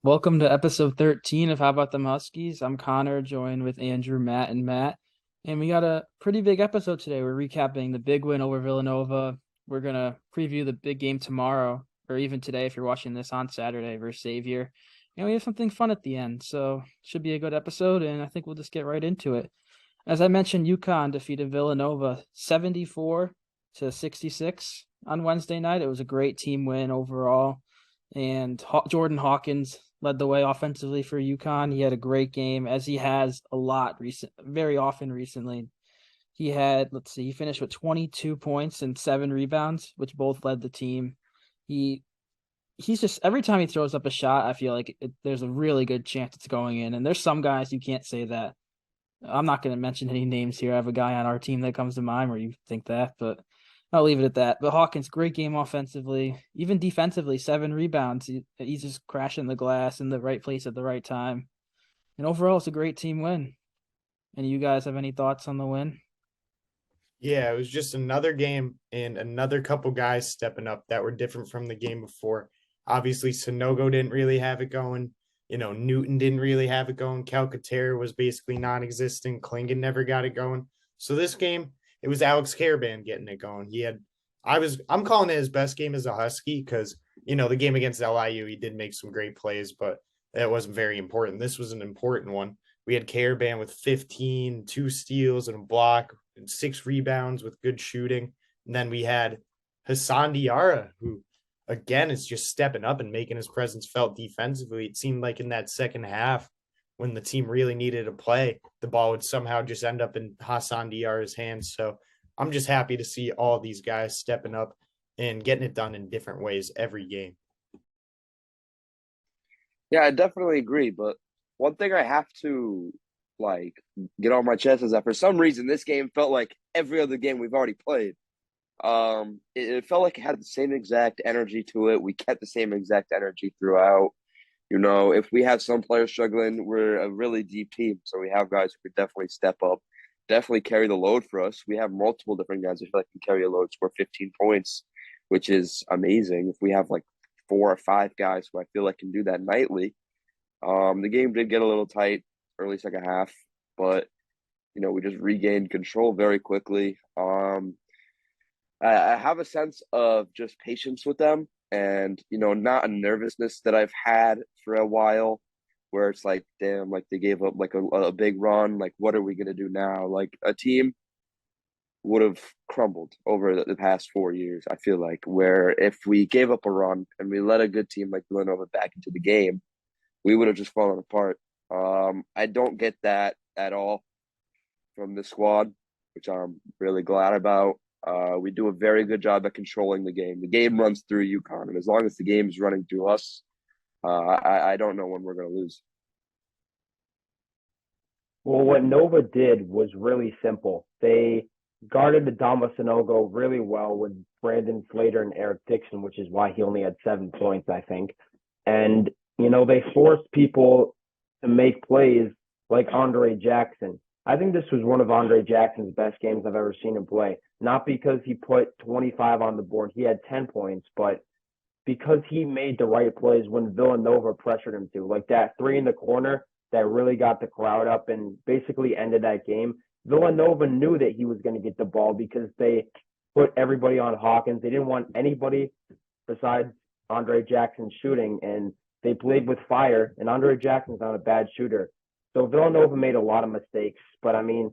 Welcome to episode 13 of How About Them Huskies. I'm Connor, joined with Andrew, Matt, and Matt. And we got a pretty big episode today. We're recapping the big win over Villanova. We're going to preview the big game tomorrow, or even today if you're watching this on Saturday versus Xavier. And we have something fun at the end. So should be a good episode, and I think we'll just get right into it. As I mentioned, UConn defeated Villanova 74 to 66 on Wednesday night. It was a great team win overall. And Jordan Hawkins led the way offensively for UConn. He had a great game, as he has very often recently. He had, he finished with 22 points and 7 rebounds, which both led the team. He he's just every time he throws up a shot, I feel like there's a really good chance it's going in. And there's some guys you can't say that. I'm not going to mention any names here. I have a guy on our team that comes to mind where you think that, but I'll leave it at that. But Hawkins, great game offensively, even defensively, 7 rebounds. He's just crashing the glass in the right place at the right time. And overall, it's a great team win. And you guys have any thoughts on the win? Yeah, it was just another game and another couple guys stepping up that were different from the game before. Obviously, Sonogo didn't really have it going. Newton didn't really have it going. Calcaterra was basically non-existent. Klingon never got it going. So this game, it was Alex Caravan getting it going. I'm calling it his best game as a Husky because the game against LIU, he did make some great plays, but that wasn't very important. This was an important one. We had Caravan with 15, 2 steals and a block, and 6 rebounds with good shooting. And then we had Hassan Diarra, who again is just stepping up and making his presence felt defensively. It seemed like in that second half, when the team really needed a play, the ball would somehow just end up in Hassan Diarra's hands. So I'm just happy to see all these guys stepping up and getting it done in different ways every game. Yeah, I definitely agree. But one thing I have to like get on my chest is that for some reason this game felt like every other game we've already played. It felt like it had the same exact energy to it. We kept the same exact energy throughout. If we have some players struggling, we're a really deep team, so we have guys who could definitely step up, definitely carry the load for us. We have multiple different guys who feel like can carry a load, score 15 points, which is amazing. If we have like 4 or 5 guys who I feel like can do that nightly, the game did get a little tight early second half, but we just regained control very quickly. I have a sense of just patience with them, and not a nervousness that I've had for a while, where it's like, damn, like they gave up like a big run. Like, what are we gonna do now? Like a team would have crumbled over the past 4 years. I feel like where if we gave up a run and we let a good team like Villanova back into the game, we would have just fallen apart. I don't get that at all from the squad, which I'm really glad about. We do a very good job at controlling the game. The game runs through UConn, and as long as the game is running through us, I don't know when we're going to lose. Well, what Nova did was really simple. They guarded the Dama Sanogo really well with Brandon Slater and Eric Dixon, which is why he only had 7 points, I think. And, they forced people to make plays like Andre Jackson. I think this was one of Andre Jackson's best games I've ever seen him play. Not because he put 25 on the board, he had 10 points, but because he made the right plays when Villanova pressured him to, like that three in the corner that really got the crowd up and basically ended that game. Villanova knew that he was going to get the ball because they put everybody on Hawkins. They didn't want anybody besides Andre Jackson shooting, and they played with fire, and Andre Jackson's not a bad shooter. So Villanova made a lot of mistakes, but I mean,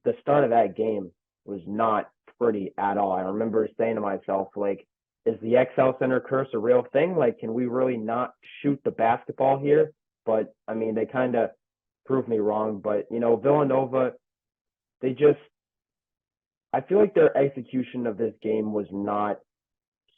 the start of that game was not pretty at all. I remember saying to myself, like, is the XL Center curse a real thing? Like, can we really not shoot the basketball here? But I mean, they kind of proved me wrong. But Villanova, they just, I feel like their execution of this game was not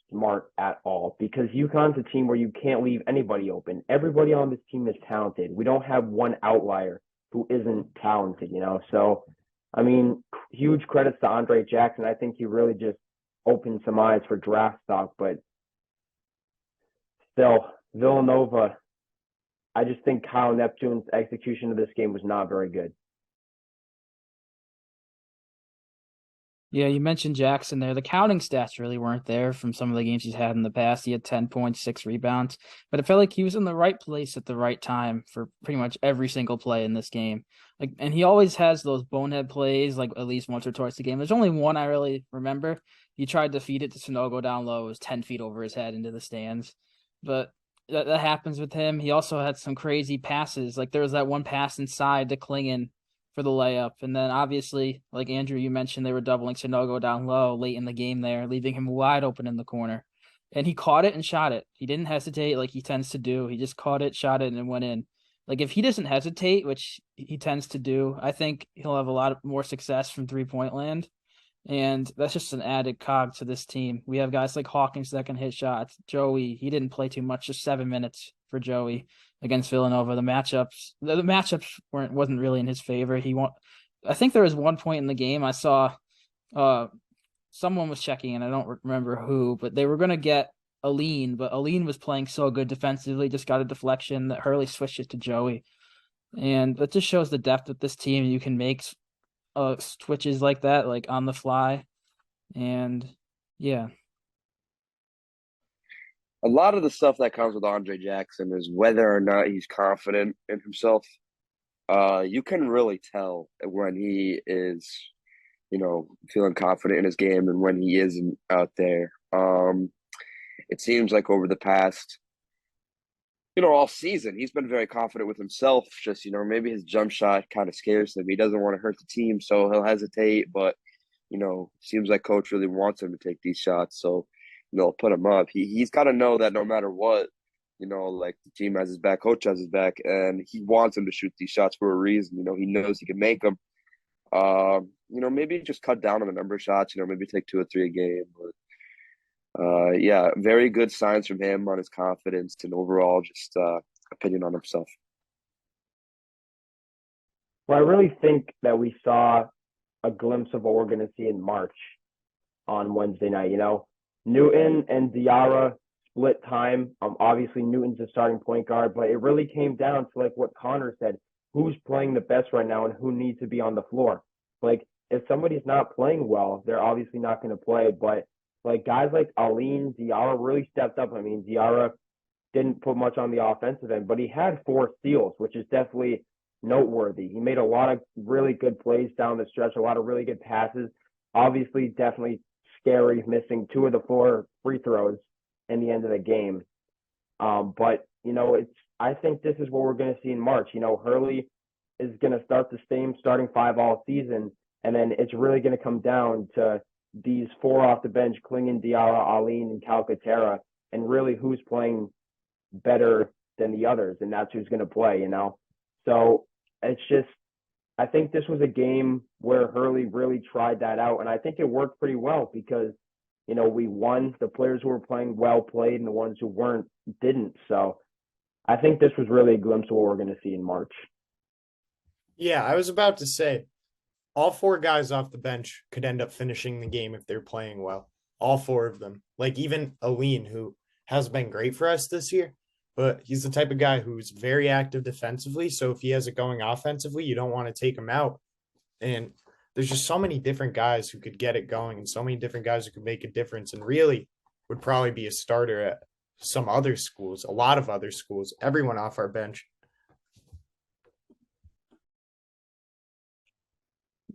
smart at all because UConn's a team where you can't leave anybody open. Everybody on this team is talented. We don't have one outlier who isn't talented. So, I mean, huge credits to Andre Jackson. I think he really just opened some eyes for draft stock, but still, Villanova, I just think Kyle Neptune's execution of this game was not very good. Yeah, you mentioned Jackson there. The counting stats really weren't there from some of the games he's had in the past. He had 10 points, 6 rebounds, but it felt like he was in the right place at the right time for pretty much every single play in this game. Like, and he always has those bonehead plays, like at least once or twice a game. There's only one I really remember. He tried to feed it to Sonogo down low. It was 10 feet over his head into the stands. But that happens with him. He also had some crazy passes. Like there was that one pass inside to Klingon for the layup. And then obviously, like Andrew, you mentioned they were doubling Sonogo down low late in the game there, leaving him wide open in the corner. And he caught it and shot it. He didn't hesitate like he tends to do. He just caught it, shot it, and it went in. Like if he doesn't hesitate, which he tends to do, I think he'll have a lot of more success from 3-point land. And that's just an added cog to this team. We have guys like Hawkins that can hit shots. Joey, he didn't play too much, just 7 minutes for Joey against Villanova. The matchups wasn't really in his favor. I think there was one point in the game I saw uh someone was checking and I don't remember who, but they were gonna get Aline, but Aline was playing so good defensively, just got a deflection that Hurley switched it to Joey. And that just shows the depth of this team. You can make switches like that, like on the fly. And yeah. A lot of the stuff that comes with Andre Jackson is whether or not he's confident in himself. You can really tell when he is, feeling confident in his game and when he isn't out there. It seems like over the past, all season, he's been very confident with himself. Just, maybe his jump shot kind of scares him. He doesn't want to hurt the team, so he'll hesitate. But, seems like coach really wants him to take these shots. So, put him up. He's got to know that no matter what, like the team has his back, coach has his back, and he wants him to shoot these shots for a reason. He knows he can make them. Maybe just cut down on the number of shots, maybe take 2 or 3 a game. But yeah, very good signs from him on his confidence and overall just opinion on himself. Well, I really think that we saw a glimpse of what we're going to see in March on Wednesday night. Newton and Diarra split time. Obviously, Newton's a starting point guard, but it really came down to like what Connor said: who's playing the best right now and who needs to be on the floor. Like if somebody's not playing well, they're obviously not going to play. But like guys like Aline, Diarra really stepped up. I mean, Diarra didn't put much on the offensive end, but he had 4 steals, which is definitely noteworthy. He made a lot of really good plays down the stretch, a lot of really good passes. Obviously, definitely scary, missing 2 of the 4 free throws in the end of the game. But I think this is what we're going to see in March. Hurley is going to start the same starting 5 all season, and then it's really going to come down to these 4 off the bench: Klingon, Diarra, Aline, and Calcaterra, and really who's playing better than the others, and that's who's going to play. So it's just, I think this was a game where Hurley really tried that out, and I think it worked pretty well because, we won. The players who were playing well played, and the ones who weren't didn't. So I think this was really a glimpse of what we're going to see in March. Yeah, I was about to say, all 4 guys off the bench could end up finishing the game if they're playing well. All 4 of them. Like even Aline, who has been great for us this year, but he's the type of guy who's very active defensively. So if he has it going offensively, you don't want to take him out. And there's just so many different guys who could get it going and so many different guys who could make a difference and really would probably be a starter at some other schools, a lot of other schools, everyone off our bench.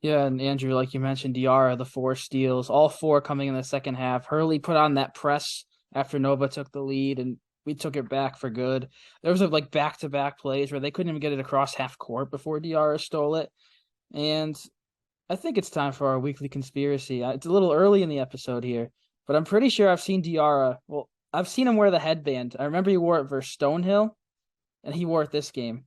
Yeah, and Andrew, like you mentioned, Diarra, the 4 steals, all 4 coming in the second half. Hurley put on that press after Nova took the lead, and we took it back for good. There was like back-to-back plays where they couldn't even get it across half court before Diarra stole it. And I think it's time for our weekly conspiracy. It's a little early in the episode here, but I'm pretty sure I've seen Diarra. Well, I've seen him wear the headband. I remember he wore it versus Stonehill, and he wore it this game.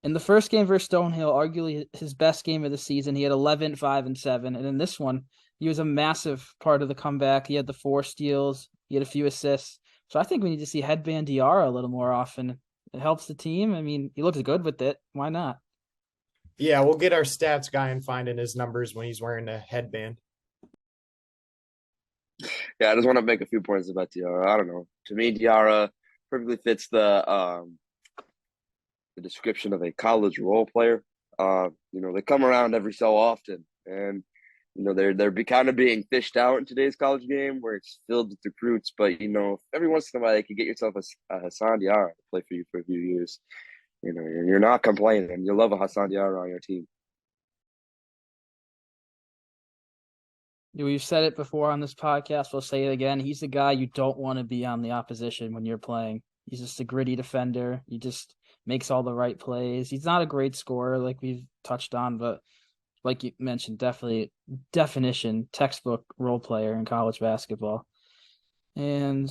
In the first game versus Stonehill, arguably his best game of the season, he had 11, 5, and 7. And in this one, he was a massive part of the comeback. He had the 4 steals. He had a few assists. So I think we need to see Headband Diarra a little more often. It helps the team. I mean, he looks good with it. Why not? Yeah, we'll get our stats guy and find in his numbers when he's wearing a headband. Yeah, I just want to make a few points about Diarra. I don't know. To me, Diarra perfectly fits the description of a college role player. They come around every so often, and they're kind of being fished out in today's college game where it's filled with recruits. But every once in a while, you can get yourself a Hassan Diarra to play for you for a few years. You're not complaining. You love a Hassan Diarra on your team. We've said it before on this podcast. We'll say it again. He's the guy you don't want to be on the opposition when you're playing. He's just a gritty defender. He just makes all the right plays. He's not a great scorer like we've touched on, but like you mentioned, definitely definition, textbook role player in college basketball. And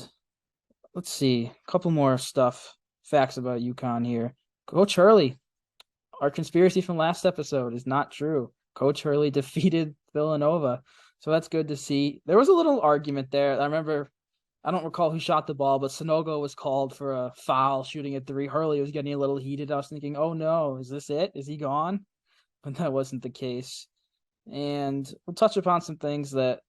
let's see, a couple more facts about UConn here. Coach Hurley, our conspiracy from last episode is not true. Coach Hurley defeated Villanova. So that's good to see. There was a little argument there. I don't recall who shot the ball, but Sonogo was called for a foul shooting at three. Hurley was getting a little heated. I was thinking, oh no, is this it? Is he gone? But that wasn't the case. And we'll touch upon some things that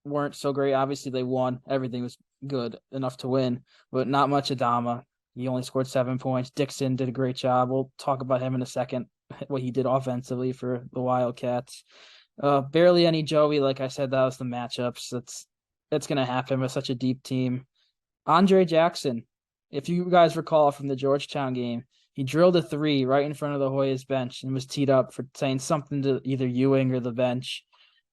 weren't so great. Obviously, they won. Everything was good enough to win, but not much Adama. He only scored 7 points. Dixon did a great job. We'll talk about him in a second, what he did offensively for the Wildcats. Barely any Joey. Like I said, that was the matchups. That's going to happen with such a deep team. Andre Jackson, if you guys recall from the Georgetown game, he drilled a three right in front of the Hoyas bench and was teed up for saying something to either Ewing or the bench.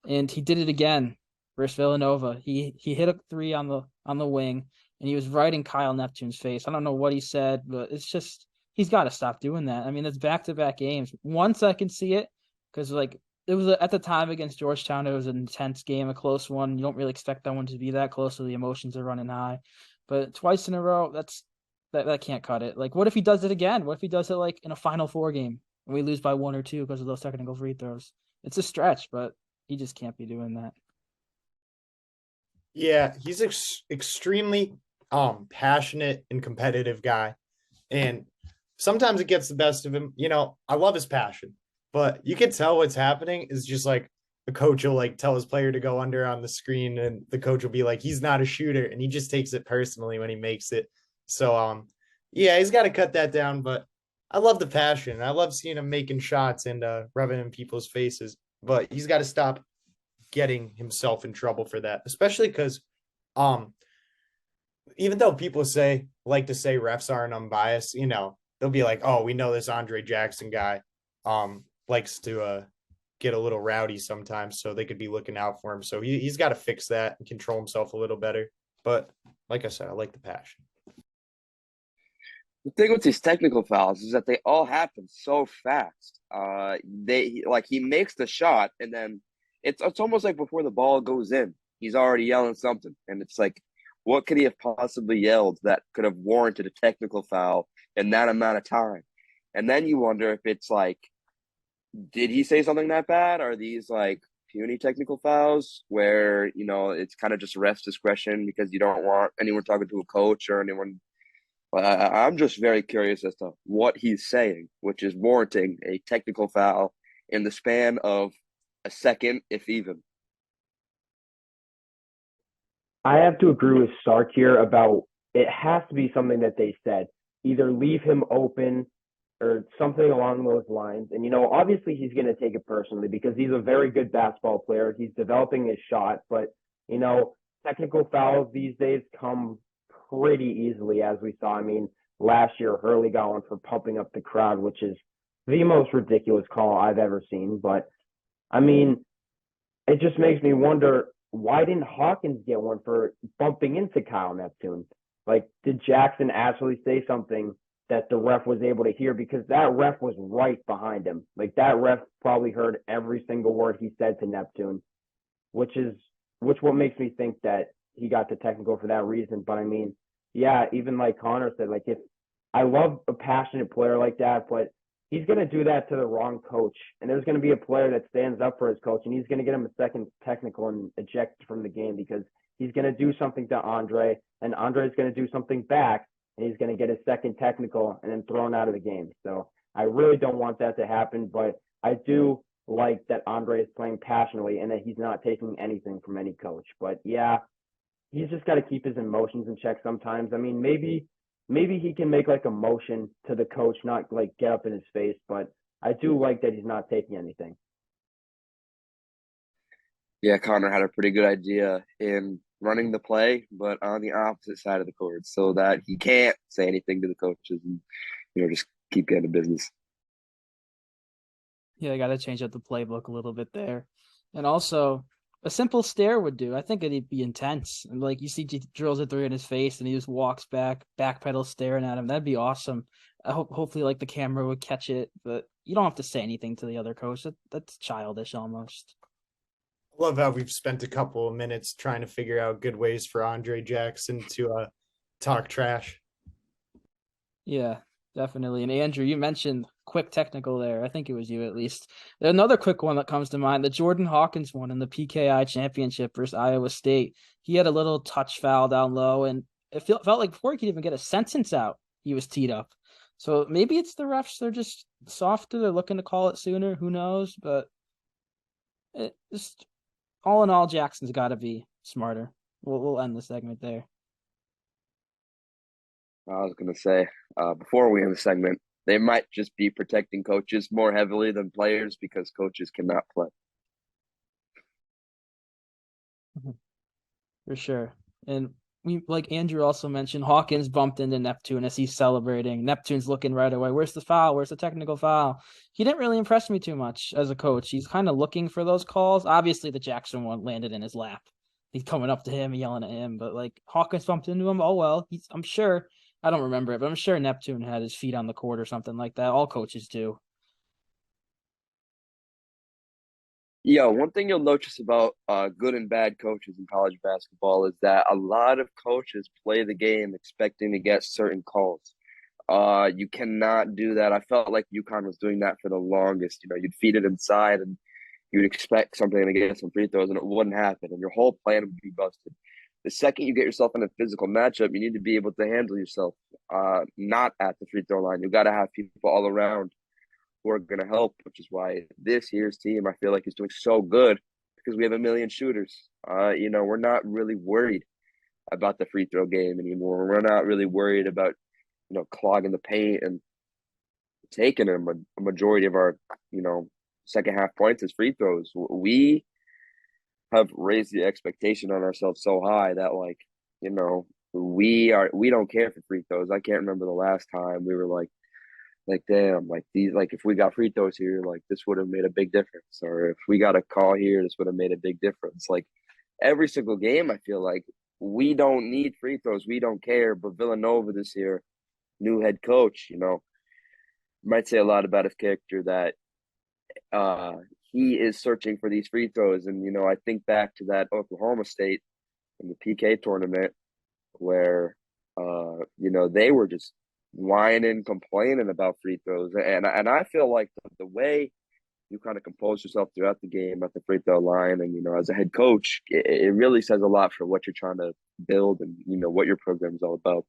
And he did it again versus Villanova. He hit a three on the wing, and he was right in Kyle Neptune's face. I don't know what he said, but it's just he's got to stop doing that. I mean, it's back-to-back games. Once I can see it, because it was at the time against Georgetown, it was an intense game, a close one. You don't really expect that one to be that close, so the emotions are running high. But twice in a row, that can't cut it. Like, what if he does it again? What if he does it like in a Final Four game and we lose by 1 or 2 because of those technical free throws? It's a stretch, but he just can't be doing that. Yeah, he's extremely passionate and competitive guy, and sometimes it gets the best of him. I love his passion, but you can tell what's happening is just like the coach will like tell his player to go under on the screen, and the coach will be like, he's not a shooter, and he just takes it personally when he makes it. So yeah, he's got to cut that down. But I love the passion. I love seeing him making shots and rubbing in people's faces. But he's got to stop getting himself in trouble for that, especially because even though people like to say refs aren't unbiased, they'll be like, oh, we know this Andre Jackson guy likes to get a little rowdy sometimes, so they could be looking out for him. So he's got to fix that and control himself a little better. But like I said, I like the passion. The thing with these technical fouls is that they all happen so fast. He makes the shot, and then it's almost like before the ball goes in, he's already yelling something, and it's like, what could he have possibly yelled that could have warranted a technical foul in that amount of time? And then you wonder if it's like, did he say something that bad? Are these like puny technical fouls where it's kind of just ref's discretion because you don't want anyone talking to a coach or anyone? I'm just very curious as to what he's saying, which is warranting a technical foul in the span of a second, if even. I have to agree with Sark here about it has to be something that they said. Either leave him open or something along those lines. And, obviously he's going to take it personally because he's a very good basketball player. He's developing his shot. But, technical fouls these days come pretty easily, as we saw. I mean, last year, Hurley got one for pumping up the crowd, which is the most ridiculous call I've ever seen. But, I mean, it just makes me wonder, why didn't Hawkins get one for bumping into Kyle Neptune? Like, did Jackson actually say something that the ref was able to hear? Because that ref was right behind him. Like, that ref probably heard every single word he said to Neptune, which what makes me think that he got the technical for that reason. But I mean, yeah, even like Connor said, like, if I love a passionate player like that, but he's going to do that to the wrong coach. And there's going to be a player that stands up for his coach, and he's going to get him a second technical and eject from the game because he's going to do something to Andre, and Andre is going to do something back, and he's going to get a second technical and then thrown out of the game. So I really don't want that to happen, but I do like that Andre is playing passionately and that he's not taking anything from any coach. But yeah, he's just got to keep his emotions in check sometimes. I mean, maybe he can make like a motion to the coach, not like get up in his face, but I do like that he's not taking anything. Yeah, Connor had a pretty good idea in running the play, but on the opposite side of the court, so that he can't say anything to the coaches and just keep getting to business. Yeah, I got to change up the playbook a little bit there. And also, a simple stare would do. I think it'd be intense. And like you see, he drills a three in his face and he just walks back, backpedal staring at him. That'd be awesome. Hopefully, like the camera would catch it, but you don't have to say anything to the other coach. That's childish almost. I love how we've spent a couple of minutes trying to figure out good ways for Andre Jackson to talk trash. Yeah, definitely. And Andrew, you mentioned quick technical there. I think it was you at least. Another quick one that comes to mind, the Jordan Hawkins one in the PKI championship versus Iowa State. He had a little touch foul down low, and it felt like before he could even get a sentence out, he was teed up. So maybe it's the refs, they're just softer, they're looking to call it sooner. Who knows? But just all in all, Jackson's got to be smarter. We'll end the segment there. I was gonna say before we end the segment, they might just be protecting coaches more heavily than players because coaches cannot play. For sure. And we, like Andrew also mentioned, Hawkins bumped into Neptune as he's celebrating. Neptune's looking right away. Where's the foul? Where's the technical foul? He didn't really impress me too much as a coach. He's kind of looking for those calls. Obviously, the Jackson one landed in his lap. He's coming up to him, yelling at him. But like Hawkins bumped into him. Oh well. I'm sure. I don't remember it, but I'm sure Neptune had his feet on the court or something like that. All coaches do. Yeah, one thing you'll notice about good and bad coaches in college basketball is that a lot of coaches play the game expecting to get certain calls. You cannot do that. I felt like UConn was doing that for the longest. You'd feed it inside and you'd expect something to get some free throws and it wouldn't happen, and your whole plan would be busted. The second you get yourself in a physical matchup, you need to be able to handle yourself, not at the free throw line. You got to have people all around who are going to help, which is why this year's team, I feel like, is doing so good because we have a million shooters. We're not really worried about the free throw game anymore. We're not really worried about, clogging the paint and taking a majority of our, second half points as free throws. We have raised the expectation on ourselves so high that, like, we don't care for free throws. I can't remember the last time we were like damn, like these, like if we got free throws here, like this would have made a big difference, or if we got a call here, this would have made a big difference. Like every single game, I feel like we don't need free throws, we don't care. But Villanova this year, new head coach, might say a lot about his character that uh he is searching for these free throws. And I think back to that Oklahoma State in the PK tournament where they were just whining, complaining about free throws. And I feel like the way you kind of compose yourself throughout the game at the free throw line, and as a head coach, it really says a lot for what you're trying to build and what your program is all about.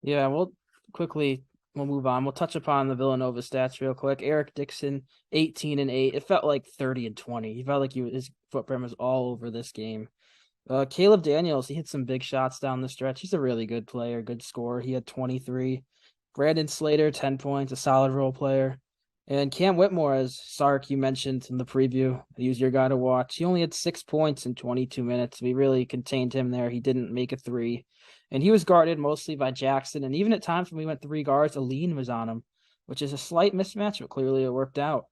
Yeah, we'll move on. We'll touch upon the Villanova stats real quick. Eric Dixon, 18 and 8. It felt like 30 and 20. He felt like his footprint was all over this game. Caleb Daniels, he hit some big shots down the stretch. He's a really good player, good scorer. He had 23. Brandon Slater, 10 points, a solid role player. And Cam Whitmore, as Sark, you mentioned in the preview, he was your guy to watch. He only had 6 points in 22 minutes. We really contained him there. He didn't make a three. And he was guarded mostly by Jackson. And even at times when we went 3 guards, Aline was on him, which is a slight mismatch, but clearly it worked out.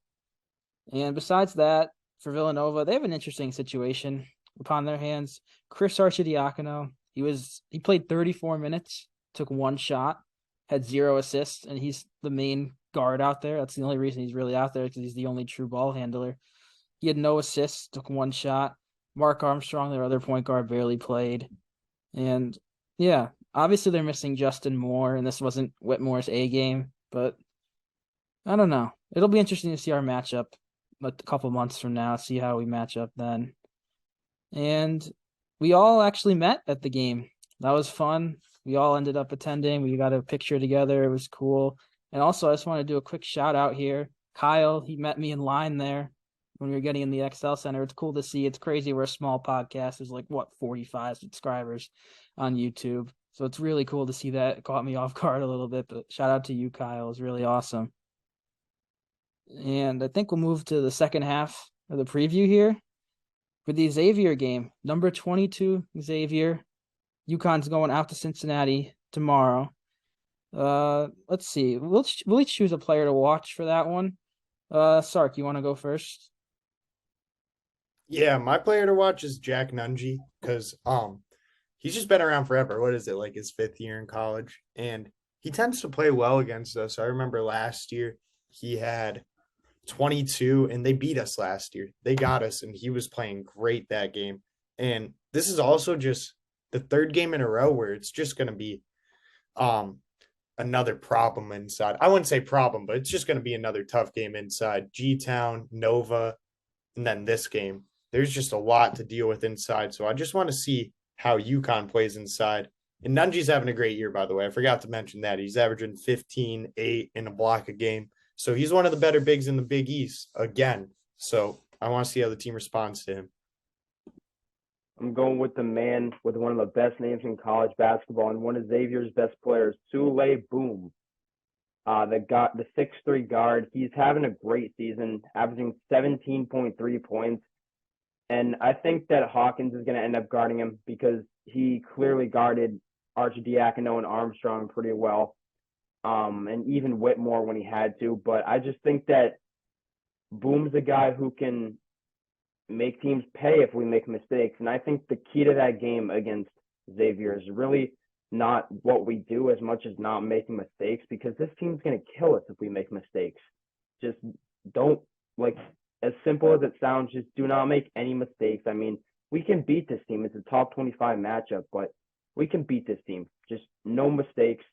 And besides that, for Villanova, they have an interesting situation upon their hands. Chris Arcidiacono, he played 34 minutes, took 1 shot, had 0 assists, and he's the main guard out there. That's the only reason he's really out there, because he's the only true ball handler. He had no assists, took 1 shot. Mark Armstrong, their other point guard, barely played. And yeah, obviously they're missing Justin Moore, and this wasn't Whitmore's A game, but I don't know. It'll be interesting to see our matchup a couple months from now, see how we match up then. And we all actually met at the game. That was fun. We all ended up attending. We got a picture together. It was cool. And also, I just want to do a quick shout out here. Kyle, he met me in line there when we were getting in the XL Center. It's cool to see. It's crazy. We're a small podcast. There's 45 subscribers on YouTube. So it's really cool to see that. It caught me off guard a little bit, but shout out to you, Kyle. It was really awesome. And I think we'll move to the second half of the preview here for the Xavier game. Number 22, Xavier. UConn's going out to Cincinnati tomorrow. Let's see. We'll each choose a player to watch for that one. Sark, you want to go first? Yeah, my player to watch is Jack Nungy because he's just been around forever. What is it, like his fifth year in college? And he tends to play well against us. I remember last year he had 22 and they beat us last year. They got us and he was playing great that game. And this is also just the third game in a row where it's just going to be um another problem inside. I wouldn't say problem, but it's just going to be another tough game inside. G-Town, Nova, and then this game. There's just a lot to deal with inside. So I just want to see how UConn plays inside. And Nunji's having a great year, by the way. I forgot to mention that. He's averaging 15, 8 in a block a game. So he's one of the better bigs in the Big East again. So I want to see how the team responds to him. I'm going with the man with one of the best names in college basketball and one of Xavier's best players, Sule Boom. The 6'3" guard. He's having a great season, averaging 17.3 points. And I think that Hawkins is going to end up guarding him because he clearly guarded Archidiakono and Armstrong pretty well, and even Whitmore when he had to. But I just think that Boom's a guy who can make teams pay if we make mistakes. And I think the key to that game against Xavier is really not what we do as much as not making mistakes, because this team's going to kill us if we make mistakes. Just don't, like, as simple as it sounds, just do not make any mistakes. I mean, we can beat this team. It's a top 25 matchup, but we can beat this team. Just no mistakes.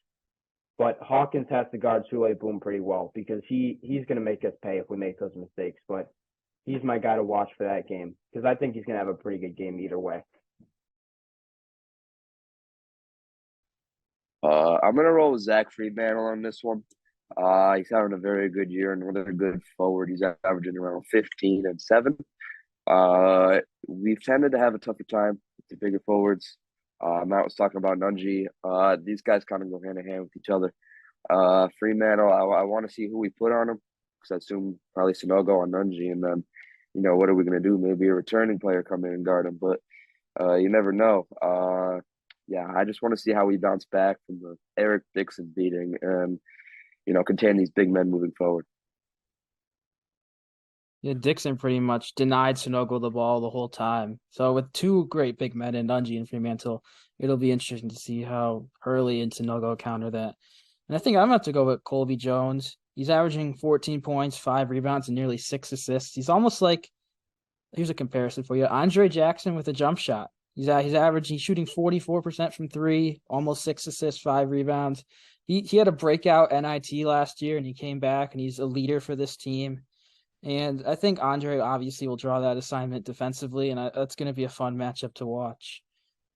But Hawkins has to guard Sule Boom pretty well because he's going to make us pay if we make those mistakes. But he's my guy to watch for that game because I think he's going to have a pretty good game either way. I'm gonna roll with Zach Freemantle on this one. He's having a very good year and another good forward. He's averaging around 15 and 7. We've tended to have a tougher time with the bigger forwards. Matt was talking about Nunji. These guys kind of go hand in hand with each other. Fremantle, I want to see who we put on him because I assume probably Sonogo on Nunji, and then what are we gonna do? Maybe a returning player come in and guard him, but you never know. Yeah, I just want to see how we bounce back from the Eric Dixon beating and, contain these big men moving forward. Yeah, Dixon pretty much denied Sonogo the ball the whole time. So with two great big men in Nunji and Fremantle, it'll be interesting to see how Hurley and Sonogo counter that. And I think I'm going to have to go with Colby Jones. He's averaging 14 points, 5 rebounds, and nearly 6 assists. He's almost like, here's a comparison for you, Andre Jackson with a jump shot. He's shooting 44% from 3, almost 6 assists, 5 rebounds. He had a breakout NIT last year, and he came back, and he's a leader for this team. And I think Andre obviously will draw that assignment defensively, and that's going to be a fun matchup to watch.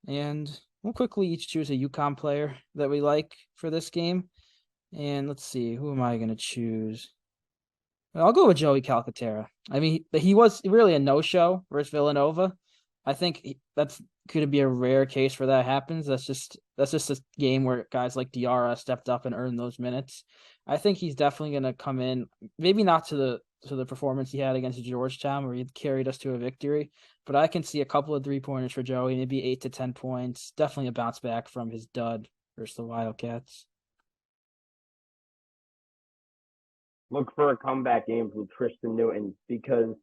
And we'll quickly each choose a UConn player that we like for this game. And let's see, who am I going to choose? I'll go with Joey Calcaterra. I mean, he was really a no-show versus Villanova. I think that's going to be a rare case where that happens. That's just a game where guys like Diarra stepped up and earned those minutes. I think he's definitely going to come in, maybe not to the performance he had against Georgetown where he carried us to a victory, but I can see a couple of 3-pointers for Joey, maybe 8 to 10 points. Definitely a bounce back from his dud versus the Wildcats. Look for a comeback game from Tristan Newton because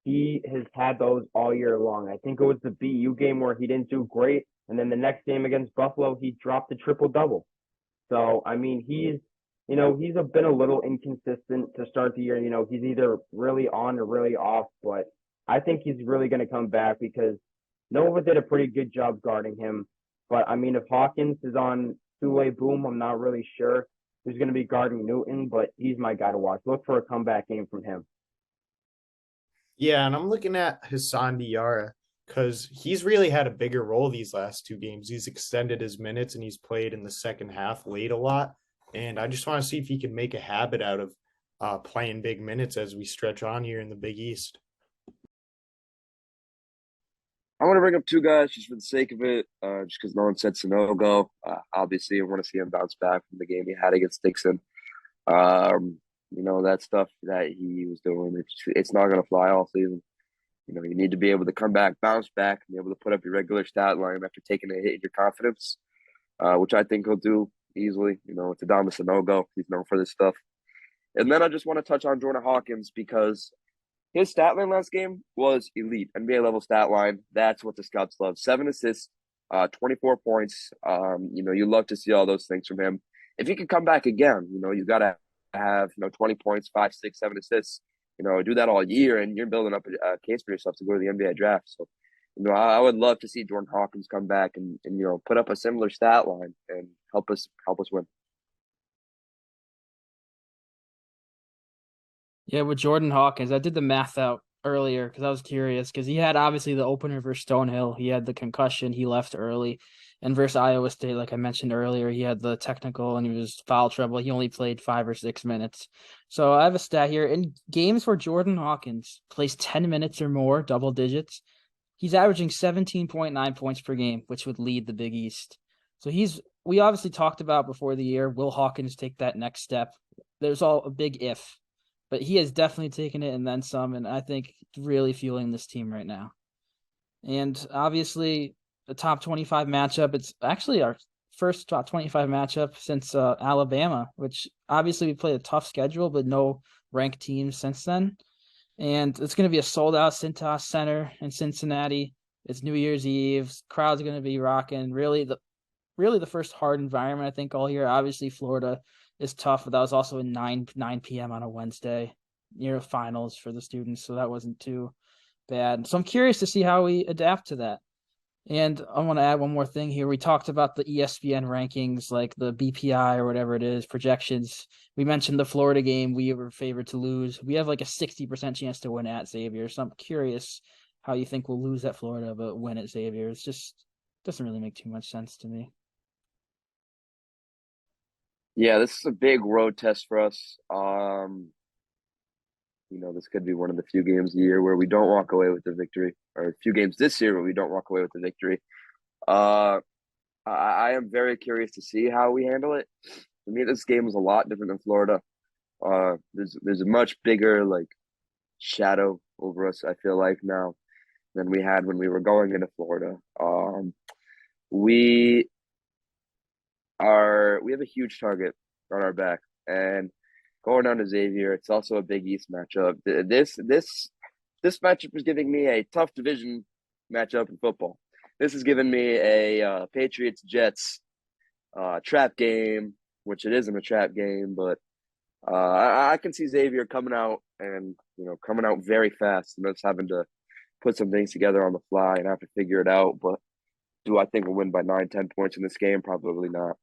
he has had those all year long. I think it was the BU game where he didn't do great, and then the next game against Buffalo, he dropped a triple-double. So, I mean, he's been a little inconsistent to start the year. He's either really on or really off, but I think he's really going to come back because Nova did a pretty good job guarding him. But, I mean, if Hawkins is on Sule Boom, I'm not really sure who's going to be guarding Newton, but he's my guy to watch. Look for a comeback game from him. Yeah, and I'm looking at Hassan Diarra because he's really had a bigger role these last 2 games. He's extended his minutes and he's played in the second half late a lot. And I just want to see if he can make a habit out of playing big minutes as we stretch on here in the Big East. I want to bring up 2 guys just for the sake of it, just because no one said Sonogo. Obviously, I want to see him bounce back from the game he had against Dixon. that stuff that he was doing, it's not gonna fly all season. You need to be able to come back, bounce back, and be able to put up your regular stat line after taking a hit in your confidence, which I think he'll do easily. It's Adamas Sanogo. He's known for this stuff. And then I just want to touch on Jordan Hawkins because his stat line last game was elite, NBA level stat line. That's what the scouts love. 7 assists, 24 points. You love to see all those things from him. If he can come back again, you got to have 20 points, 5, 6, 7 assists. Do that all year, and you're building up a case for yourself to go to the NBA draft. So, I would love to see Jordan Hawkins come back and put up a similar stat line and help us win. Yeah, with Jordan Hawkins, I did the math out earlier because I was curious because he had obviously the opener versus Stonehill. He had the concussion. He left early. And versus Iowa State, like I mentioned earlier, he had the technical and he was foul trouble. He only played 5 or 6 minutes. So I have a stat here. In games where Jordan Hawkins plays 10 minutes or more, double digits, he's averaging 17.9 points per game, which would lead the Big East. So we obviously talked about before the year, will Hawkins take that next step? There's all a big if, but he has definitely taken it and then some, and I think really fueling this team right now. And obviously, the top 25 matchup, it's actually our first top 25 matchup since Alabama, which obviously we played a tough schedule, but no ranked teams since then. And it's going to be a sold-out Cintas Center in Cincinnati. It's New Year's Eve. Crowd's going to be rocking. Really the first hard environment, I think, all year. Obviously, Florida is tough, but that was also at 9 p.m. on a Wednesday near finals for the students, so that wasn't too bad. So I'm curious to see how we adapt to that. And I want to add one more thing here. We talked about the ESPN rankings, like the BPI or whatever it is, projections. We mentioned the Florida game. We were favored to lose. We have like a 60% chance to win at Xavier. So I'm curious how you think we'll lose at Florida, but win at Xavier. It's just doesn't really make too much sense to me. Yeah, this is a big road test for us. This could be one of the few games a year where we don't walk away with the victory, or a few games this year where we don't walk away with the victory. I am very curious to see how we handle it. For me, this game was a lot different than Florida. There's a much bigger shadow over us, I feel like now, than we had when we were going into Florida. We have a huge target on our back, and going down to Xavier, it's also a Big East matchup. This matchup is giving me a tough division matchup in football. This is giving me a Patriots Jets trap game, which it isn't a trap game, but I can see Xavier coming out and coming out very fast, and us having to put some things together on the fly and have to figure it out. But do I think we'll win by 9-10 points in this game? Probably not.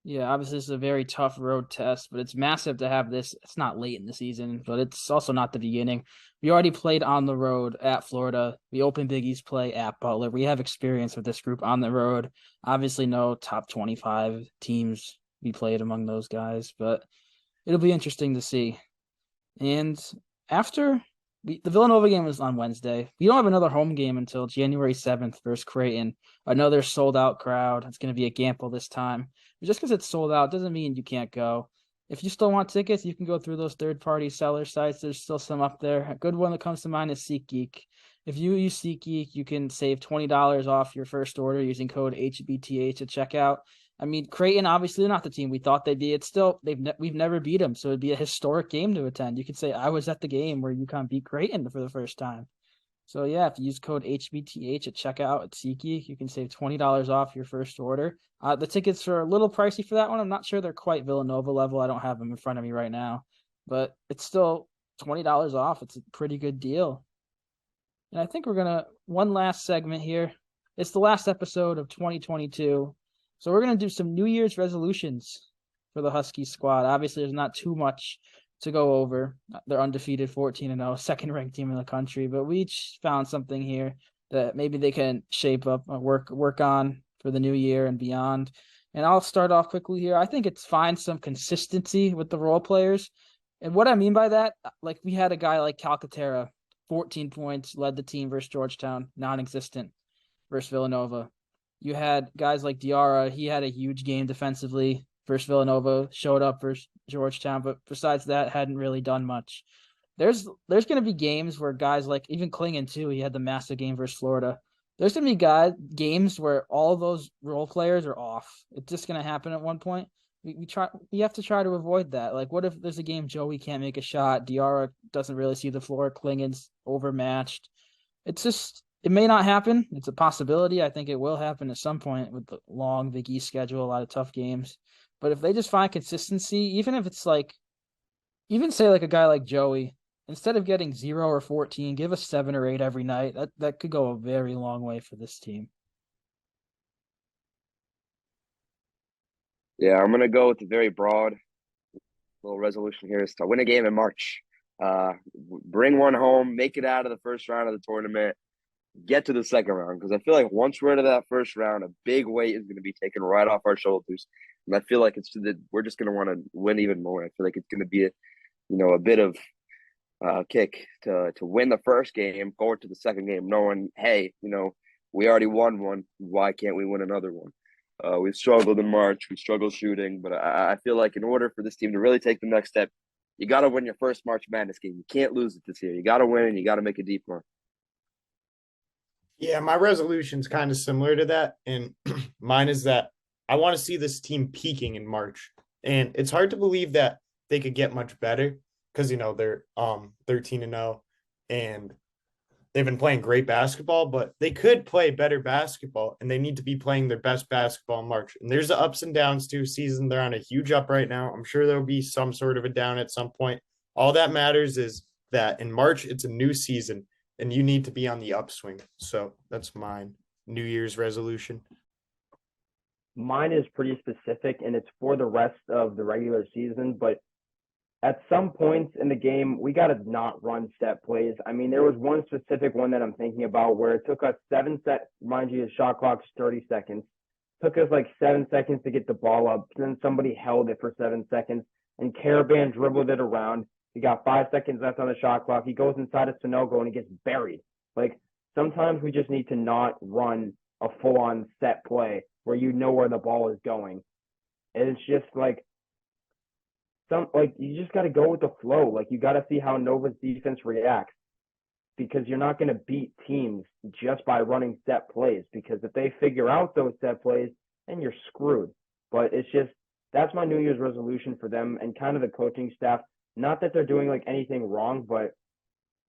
Yeah, obviously this is a very tough road test, but it's massive to have this. It's not late in the season, but it's also not the beginning. We already played on the road at Florida. We opened Big East play at Butler. We have experience with this group on the road. Obviously, no top 25 teams we played among those guys, but it'll be interesting to see. And after the Villanova game was on Wednesday, we don't have another home game until January 7th versus Creighton. Another sold out crowd. It's going to be a gamble this time. But just because it's sold out doesn't mean you can't go. If you still want tickets, you can go through those third-party seller sites. There's still some up there. A good one that comes to mind is SeatGeek. If you use SeatGeek, you can save $20 off your first order using code HBTH at checkout. I mean, Creighton, obviously, they're not the team we thought they'd be. It's still, we've never beat them, so it'd be a historic game to attend. You could say, I was at the game where UConn beat Creighton for the first time. So, yeah, if you use code HBTH at checkout at SeatGeek, you can save $20 off your first order. The tickets are a little pricey for that one. I'm not sure they're quite Villanova level. I don't have them in front of me right now, but it's still $20 off. It's a pretty good deal. And I think we're going to, one last segment here. It's the last episode of 2022. So we're going to do some New Year's resolutions for the Huskies squad. Obviously, there's not too much to go over. They're undefeated, 14-0, second-ranked team in the country. But we each found something here that maybe they can shape up, work on for the new year and beyond. And I'll start off quickly here. I think it's find some consistency with the role players. And what I mean by that, like we had a guy like Calcaterra, 14 points, led the team versus Georgetown, non-existent versus Villanova. You had guys like Diarra. He had a huge game defensively. versus Villanova, showed up versus Georgetown, but besides that, hadn't really done much. There's going to be games where guys like even Klingon too. He had the massive game versus Florida. There's going to be games where all those role players are off. It's just going to happen at one point. We have to try to avoid that. Like, what if there's a game Joey can't make a shot, Diarra doesn't really see the floor, Klingon's overmatched. It may not happen. It's a possibility. I think it will happen at some point with the long Big East schedule, a lot of tough games. But if they just find consistency, even if it's like, even say like a guy like Joey, instead of getting 0 or 14, give us 7 or 8 every night. That could go a very long way for this team. Yeah, I'm gonna go with the very broad little resolution here is to win a game in March. Bring one home, make it out of the first round of the tournament, get to the second round. Because I feel like once we're into that first round, a big weight is going to be taken right off our shoulders, and I feel like we're just going to want to win even more. I feel like it's going to be a bit of kick to win the first game, go to the second game, knowing, hey, we already won one. Why can't we win another one? We've struggled in March. We struggled shooting, but I feel like in order for this team to really take the next step, you got to win your first March Madness game. You can't lose it this year. You got to win, and you got to make a deep run. Yeah, my resolution's kind of similar to that. And mine is that I want to see this team peaking in March. And it's hard to believe that they could get much better because, they're 13-0 and they've been playing great basketball, but they could play better basketball and they need to be playing their best basketball in March. And there's the ups and downs to a season. They're on a huge up right now. I'm sure there'll be some sort of a down at some point. All that matters is that in March, it's a new season and you need to be on the upswing. So that's mine. New Year's resolution. Mine is pretty specific and it's for the rest of the regular season, but at some points in the game, we got to not run set plays. I mean, there was one specific one that I'm thinking about where it took us 7 seconds. Mind you, the shot clock's 30 seconds. Took us like 7 seconds to get the ball up. Then somebody held it for 7 seconds, and Caravan dribbled it around. He got 5 seconds left on the shot clock. He goes inside of Sonogo, and he gets buried. Like, sometimes we just need to not run a full-on set play where you know where the ball is going. And it's just like, you just got to go with the flow. Like, you got to see how Nova's defense reacts because you're not going to beat teams just by running set plays, because if they figure out those set plays, then you're screwed. But it's just, that's my New Year's resolution for them and kind of the coaching staff. Not that they're doing like anything wrong, but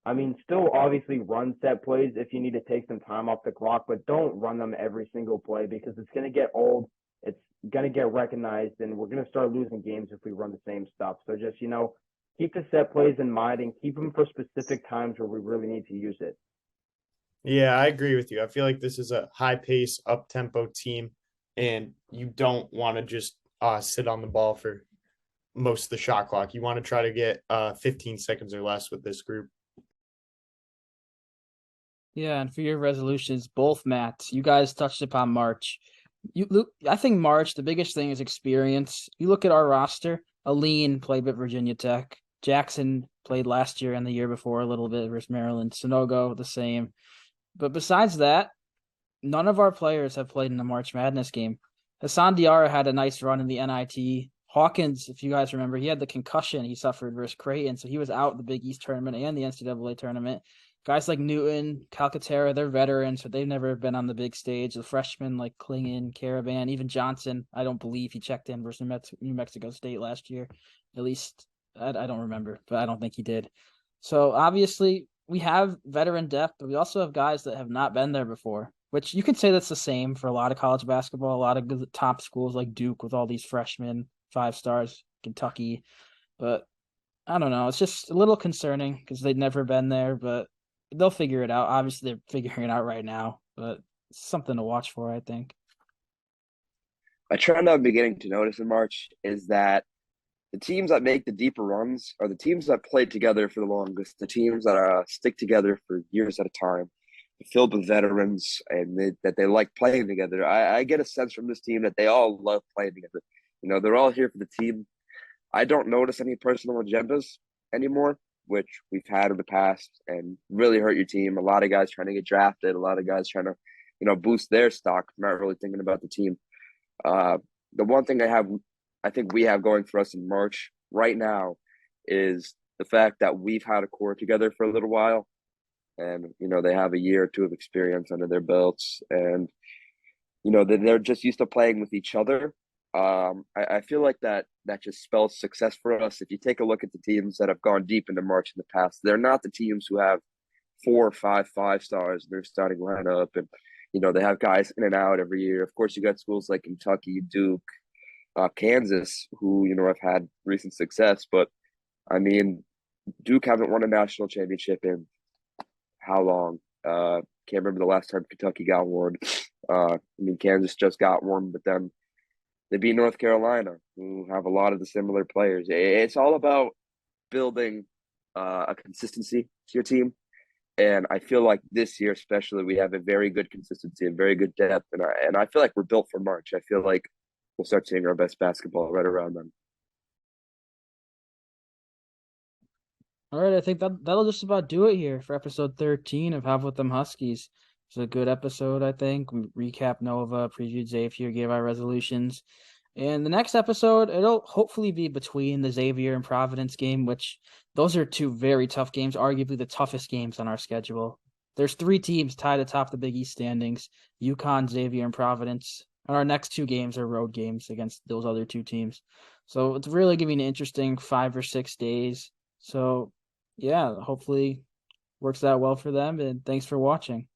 I mean, still obviously run set plays if you need to take some time off the clock, but don't run them every single play because it's going to get old. It's going to get recognized, and we're going to start losing games if we run the same stuff. So just, keep the set plays in mind and keep them for specific times where we really need to use it. Yeah, I agree with you. I feel like this is a high pace, up tempo team, and you don't want to just sit on the ball for most of the shot clock. You want to try to get 15 seconds or less with this group. Yeah, and for your resolutions, both Matt, you guys touched upon March. I think March, the biggest thing is experience. You look at our roster. Aline played with Virginia Tech. Jackson played last year and the year before a little bit versus Maryland. Sonogo, the same. But besides that, none of our players have played in the March Madness game. Hassan Diarra had a nice run in the NIT. Hawkins, if you guys remember, he had the concussion he suffered versus Creighton, so he was out the Big East tournament and the NCAA tournament. Guys like Newton, Calcaterra, they're veterans, but they've never been on the big stage. The freshmen like Klingon, Caravan, even Johnson, I don't believe he checked in versus New Mexico State last year. At least, I don't remember, but I don't think he did. So obviously, we have veteran depth, but we also have guys that have not been there before, which you could say that's the same for a lot of college basketball, a lot of good top schools like Duke with all these freshmen, 5 stars, Kentucky. But I don't know. It's just a little concerning because they've never been there, but they'll figure it out. Obviously, they're figuring it out right now, but it's something to watch for, I think. A trend I'm beginning to notice in March is that the teams that make the deeper runs are the teams that play together for the longest, the teams that stick together for years at a time, filled with veterans, and that they like playing together. I get a sense from this team that they all love playing together. They're all here for the team. I don't notice any personal agendas anymore, which we've had in the past and really hurt your team. A lot of guys trying to get drafted, a lot of guys trying to, boost their stock, not really thinking about the team. The one thing I have I think we have going for us in March right now is the fact that we've had a core together for a little while, and they have a year or two of experience under their belts, and they're just used to playing with each other. I feel like that just spells success for us. If you take a look at the teams that have gone deep into March in the past, they're not the teams who have 4 or 5 5 stars in their starting lineup, and they have guys in and out every year. Of course, you got schools like Kentucky, Duke, Kansas, who have had recent success, but I mean, Duke haven't won a national championship in how long? Can't remember the last time Kentucky got one. I mean, Kansas just got one, but then they beat North Carolina, who have a lot of the similar players. It's all about building a consistency to your team. And I feel like this year, especially, we have a very good consistency and very good depth. And I feel like we're built for March. I feel like we'll start seeing our best basketball right around then. All right, I think that'll just about do it here for episode 13 of Have With Them Huskies. It's a good episode, I think. We recap Nova, previewed Xavier, gave our resolutions. And the next episode, it'll hopefully be between the Xavier and Providence game, which those are two very tough games, arguably the toughest games on our schedule. There's 3 teams tied atop the Big East standings, UConn, Xavier, and Providence. And our next 2 games are road games against those other 2 teams. So it's really going to be an interesting 5 or 6 days. So, yeah, hopefully works out well for them. And thanks for watching.